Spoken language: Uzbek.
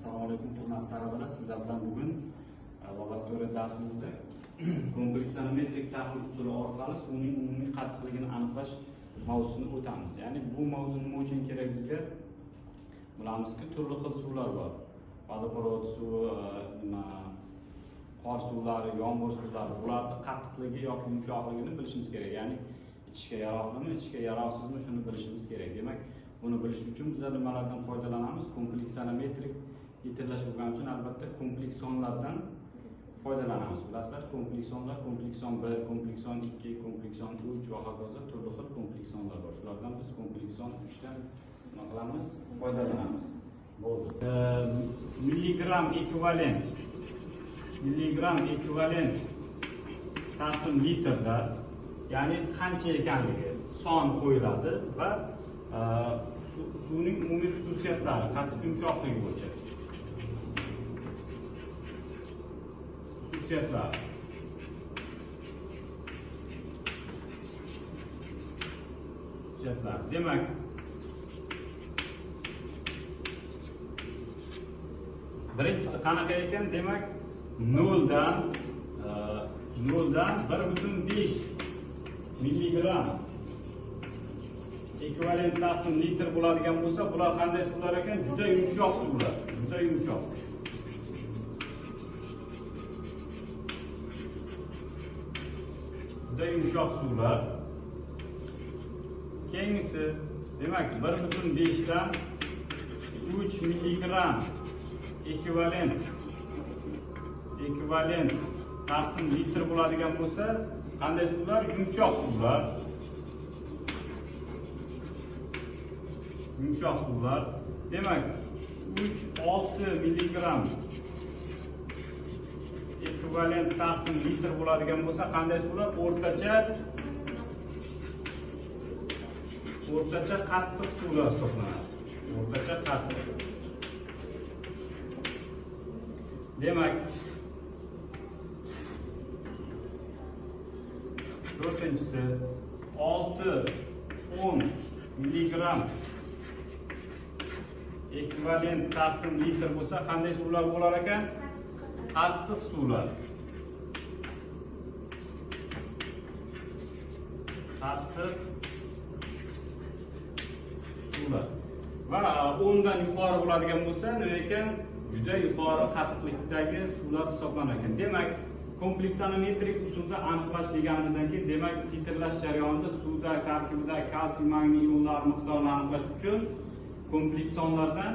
Assalomu alaykum hurmatli talabalar. Sizlar bilan bugun laboratoriya darsimizda kompleks anometrik tahlil usuli orqali suvning umumiy qattiqligini aniqlash mavzusini o'tamiz. Ya'ni bu mavzu nima uchun kerak bizga? Bilamizki, turli xil suvlar bor. Vodoprovod suvi, qor suvlari, yomg'ir suvlari. Bularning qattiqligi yoki yumshoqligini bilishimiz kerak. Ya'ni ichishga yaroqlimi, ichishga yaroqsizmi shuni bilishimiz kerak. Demak, buni bilish uchun biz nimalardan foydalanamiz? Kompleks anometrik yetirlash uchun albatta kompleksonlardan foydalanamiz. Bilasizlar, kompleksonlar, komplekson 1, komplekson 2, komplekson 3 va hokazo turli xil kompleksonlar bor. Shulardan biz komplekson 3 dan nima qilamiz? Foydalanamiz. Bo'ldi. Milligram ekvivalent. Milligram ekvivalent taqsim litrda, ya'ni qancha ekanligi son qo'yiladi va suvning umumiy xususiyatlari, qattiq yumshoqligi bo'yicha xususiyatlar. Demak, birinchisi qanaqa ekan? Demak, 0 dan 1.5 milligram ekvivalent taqsim litr bo'ladigan bo'lsa, bular qanday suvlar ekan? Juda yumshoq suvlar, juda yumshoq. Juda yumshoq suvlar. Keyingisi, demak, 1.5 dan 3 milligram ekvivalent taqsim litr bo'ladigan bo'lsa, qanday suvlar? Yumshoq suvlar. Yumshoq suvlar. Demak, 3-6 milligram ekvivalent taqsim litr bo'ladigan bo'lsa, qanday suvlar? O'rtacha qattiq suvlar hisoblanadi. O'rtacha qattiq. Demak, to'rtinchisi 6-10 milligram ekvivalent taqsim litr bo'lsa, qanday suvlar bo'lar ekan? Qattiq suvlar. Qattiq suvlar. Va 10 dan yuqori bo'ladigan bo'lsa, nima ekan? Juda yuqori qattiqlikdagi suvlar hisoblanar ekan. Demak, kompleks anometrik usulda aniqlash deganimizdan keyin, demak, titrlash jarayonida suvda tarkibida kalsiy, magniy ionlari miqdorini aniqlash uchun kompleksonlardan